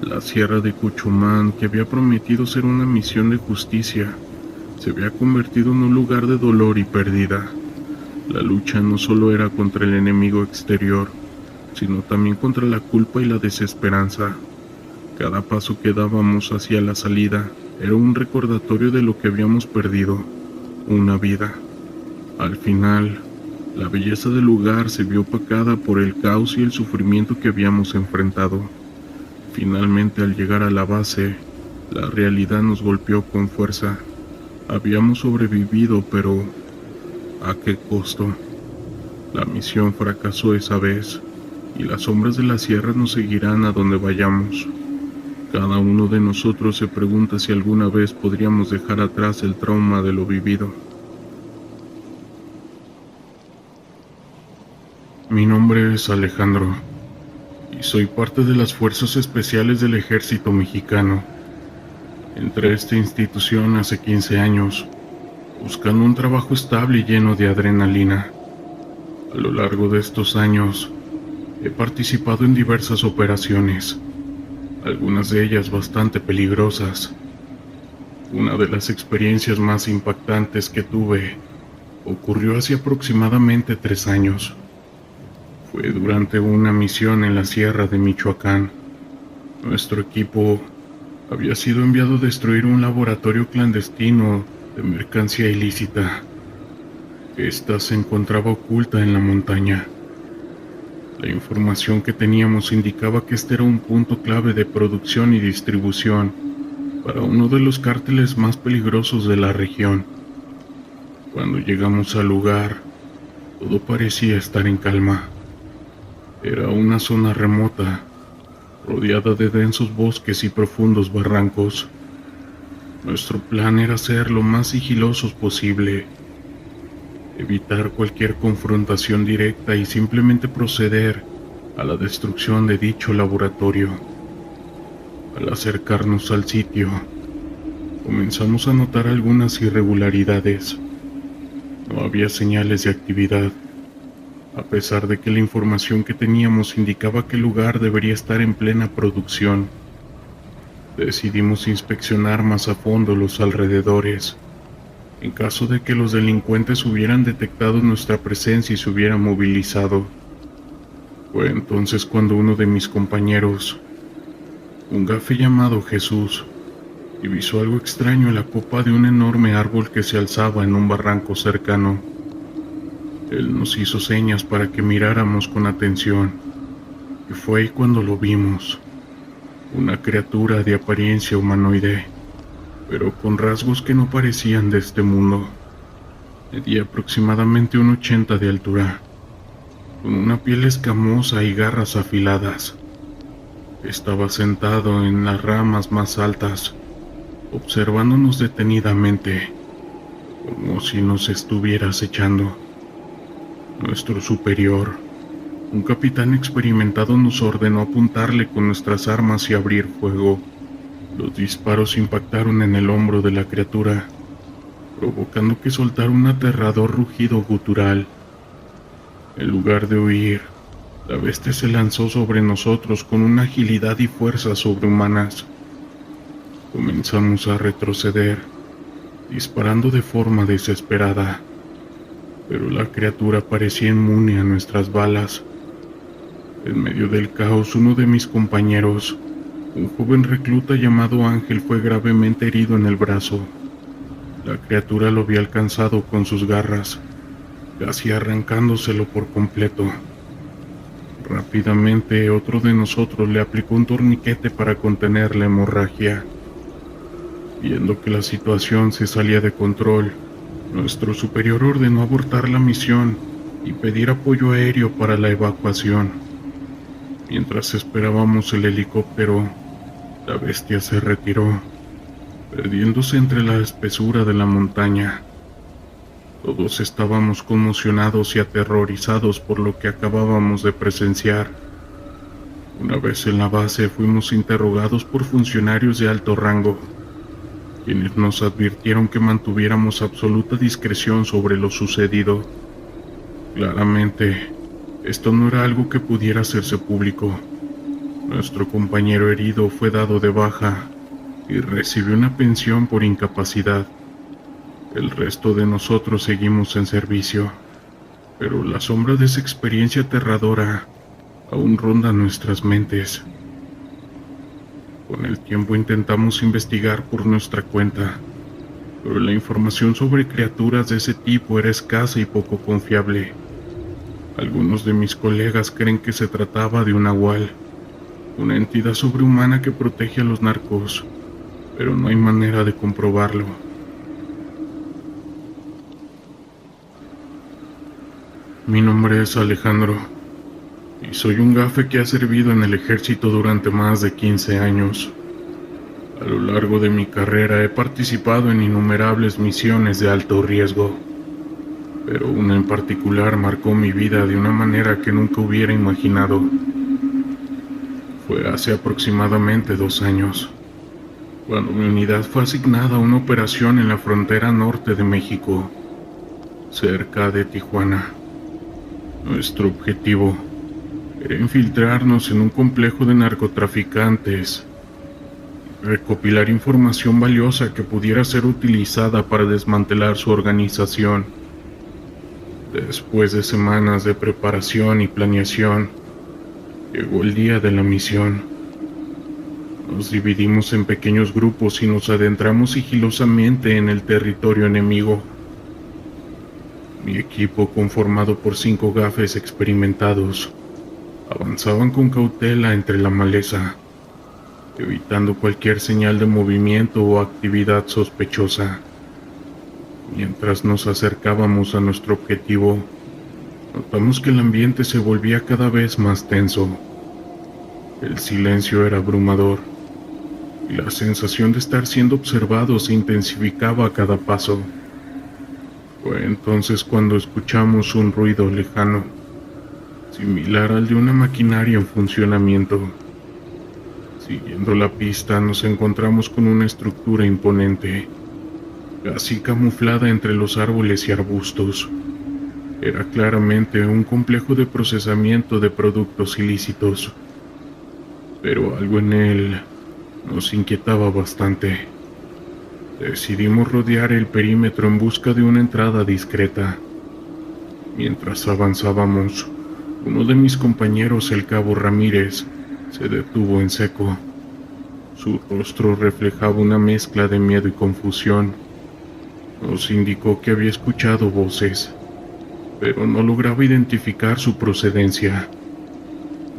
La sierra de Cuchumán, que había prometido ser una misión de justicia, se había convertido en un lugar de dolor y pérdida. La lucha no solo era contra el enemigo exterior, sino también contra la culpa y la desesperanza. Cada paso que dábamos hacia la salida era un recordatorio de lo que habíamos perdido, una vida. Al final, la belleza del lugar se vio opacada por el caos y el sufrimiento que habíamos enfrentado. Finalmente, al llegar a la base, la realidad nos golpeó con fuerza. Habíamos sobrevivido, pero ¿a qué costo? La misión fracasó esa vez, y las sombras de la sierra nos seguirán a donde vayamos. Cada uno de nosotros se pregunta si alguna vez podríamos dejar atrás el trauma de lo vivido. Mi nombre es Alejandro, y soy parte de las Fuerzas Especiales del Ejército Mexicano. Entré a esta institución hace 15 años, buscando un trabajo estable y lleno de adrenalina. A lo largo de estos años, he participado en diversas operaciones, algunas de ellas bastante peligrosas. Una de las experiencias más impactantes que tuve ocurrió hace aproximadamente 3 años. Fue durante una misión en la sierra de Michoacán. Nuestro equipo había sido enviado a destruir un laboratorio clandestino de mercancía ilícita. Esta se encontraba oculta en la montaña. La información que teníamos indicaba que este era un punto clave de producción y distribución para uno de los cárteles más peligrosos de la región. Cuando llegamos al lugar, todo parecía estar en calma. Era una zona remota, rodeada de densos bosques y profundos barrancos. Nuestro plan era ser lo más sigilosos posible, evitar cualquier confrontación directa y simplemente proceder a la destrucción de dicho laboratorio. Al acercarnos al sitio, comenzamos a notar algunas irregularidades. No había señales de actividad, a pesar de que la información que teníamos indicaba que el lugar debería estar en plena producción. Decidimos inspeccionar más a fondo los alrededores, en caso de que los delincuentes hubieran detectado nuestra presencia y se hubieran movilizado. Fue entonces cuando uno de mis compañeros, un gafe llamado Jesús, divisó algo extraño en la copa de un enorme árbol que se alzaba en un barranco cercano. Él nos hizo señas para que miráramos con atención, y fue ahí cuando lo vimos. Una criatura de apariencia humanoide, pero con rasgos que no parecían de este mundo. Medía aproximadamente un 80 de altura, con una piel escamosa y garras afiladas. Estaba sentado en las ramas más altas, observándonos detenidamente, como si nos estuviera acechando. Nuestro superior, un capitán experimentado, nos ordenó apuntarle con nuestras armas y abrir fuego. Los disparos impactaron en el hombro de la criatura, provocando que soltara un aterrador rugido gutural. En lugar de huir, la bestia se lanzó sobre nosotros con una agilidad y fuerza sobrehumanas. Comenzamos a retroceder, disparando de forma desesperada, pero la criatura parecía inmune a nuestras balas. En medio del caos, uno de mis compañeros, un joven recluta llamado Ángel, fue gravemente herido en el brazo. La criatura lo había alcanzado con sus garras, casi arrancándoselo por completo. Rápidamente, otro de nosotros le aplicó un torniquete para contener la hemorragia. Viendo que la situación se salía de control, nuestro superior ordenó abortar la misión y pedir apoyo aéreo para la evacuación. Mientras esperábamos el helicóptero, la bestia se retiró, perdiéndose entre la espesura de la montaña. Todos estábamos conmocionados y aterrorizados por lo que acabábamos de presenciar. Una vez en la base, fuimos interrogados por funcionarios de alto rango, quienes nos advirtieron que mantuviéramos absoluta discreción sobre lo sucedido. Claramente, esto no era algo que pudiera hacerse público. Nuestro compañero herido fue dado de baja y recibió una pensión por incapacidad. El resto de nosotros seguimos en servicio, pero la sombra de esa experiencia aterradora aún ronda nuestras mentes. Con el tiempo intentamos investigar por nuestra cuenta, pero la información sobre criaturas de ese tipo era escasa y poco confiable. Algunos de mis colegas creen que se trataba de un nahual, una entidad sobrehumana que protege a los narcos, pero no hay manera de comprobarlo. Mi nombre es Alejandro, y soy un gafe que ha servido en el ejército durante más de 15 años. A lo largo de mi carrera he participado en innumerables misiones de alto riesgo, pero una en particular marcó mi vida de una manera que nunca hubiera imaginado. Fue hace aproximadamente 2 años, cuando mi unidad fue asignada a una operación en la frontera norte de México, cerca de Tijuana. Nuestro objetivo era infiltrarnos en un complejo de narcotraficantes y recopilar información valiosa que pudiera ser utilizada para desmantelar su organización. Después de semanas de preparación y planeación, llegó el día de la misión. Nos dividimos en pequeños grupos y nos adentramos sigilosamente en el territorio enemigo. Mi equipo, conformado por 5 gafes experimentados, avanzaban con cautela entre la maleza, evitando cualquier señal de movimiento o actividad sospechosa. Mientras nos acercábamos a nuestro objetivo, notamos que el ambiente se volvía cada vez más tenso. El silencio era abrumador, y la sensación de estar siendo observados se intensificaba a cada paso. Fue entonces cuando escuchamos un ruido lejano, similar al de una maquinaria en funcionamiento. Siguiendo la pista, nos encontramos con una estructura imponente, casi camuflada entre los árboles y arbustos. Era claramente un complejo de procesamiento de productos ilícitos, pero algo en él nos inquietaba bastante. Decidimos rodear el perímetro en busca de una entrada discreta. Mientras avanzábamos, Uno de mis compañeros, el cabo Ramírez, se detuvo en seco. Su rostro reflejaba una mezcla de miedo y confusión. Nos indicó que había escuchado voces, pero no lograba identificar su procedencia.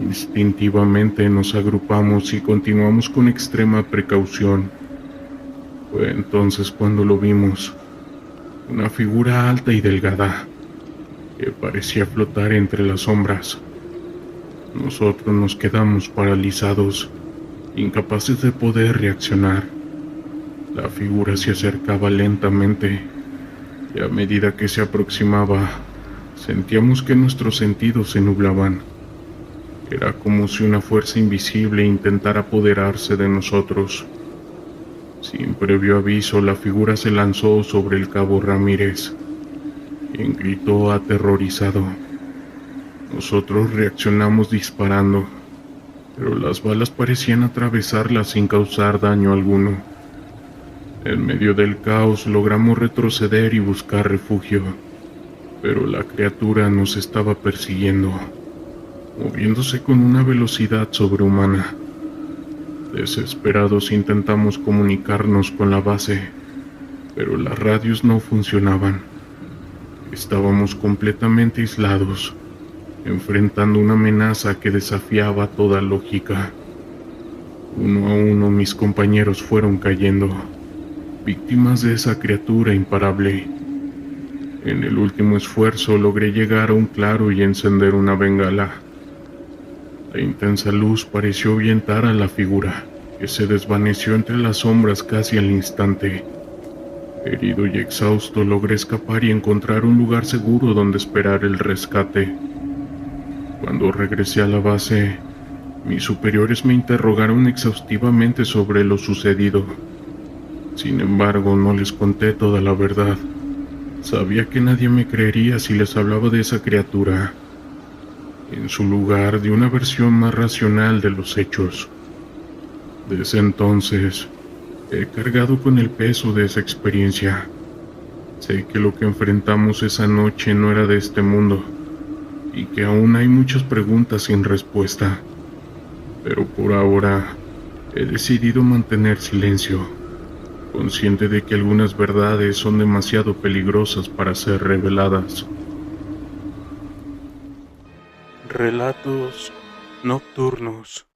Instintivamente nos agrupamos y continuamos con extrema precaución. Fue entonces cuando lo vimos, una figura alta y delgada, que parecía flotar entre las sombras. Nosotros nos quedamos paralizados, incapaces de poder reaccionar. La figura se acercaba lentamente, y a medida que se aproximaba, sentíamos que nuestros sentidos se nublaban. Era como si una fuerza invisible intentara apoderarse de nosotros. Sin previo aviso, la figura se lanzó sobre el cabo Ramírez, quien gritó aterrorizado. Nosotros reaccionamos disparando, pero las balas parecían atravesarla sin causar daño alguno. En medio del caos logramos retroceder y buscar refugio, pero la criatura nos estaba persiguiendo, moviéndose con una velocidad sobrehumana. Desesperados intentamos comunicarnos con la base, pero las radios no funcionaban. Estábamos completamente aislados, enfrentando una amenaza que desafiaba toda lógica. Uno a uno mis compañeros fueron cayendo, víctimas de esa criatura imparable. En el último esfuerzo logré llegar a un claro y encender una bengala. La intensa luz pareció ahuyentar a la figura, que se desvaneció entre las sombras casi al instante. Herido y exhausto, logré escapar y encontrar un lugar seguro donde esperar el rescate. Cuando regresé a la base, mis superiores me interrogaron exhaustivamente sobre lo sucedido. Sin embargo, no les conté toda la verdad. Sabía que nadie me creería si les hablaba de esa criatura. En su lugar, di una versión más racional de los hechos. Desde entonces, he cargado con el peso de esa experiencia. Sé que lo que enfrentamos esa noche no era de este mundo, y que aún hay muchas preguntas sin respuesta. Pero por ahora, he decidido mantener silencio, consciente de que algunas verdades son demasiado peligrosas para ser reveladas. Relatos nocturnos.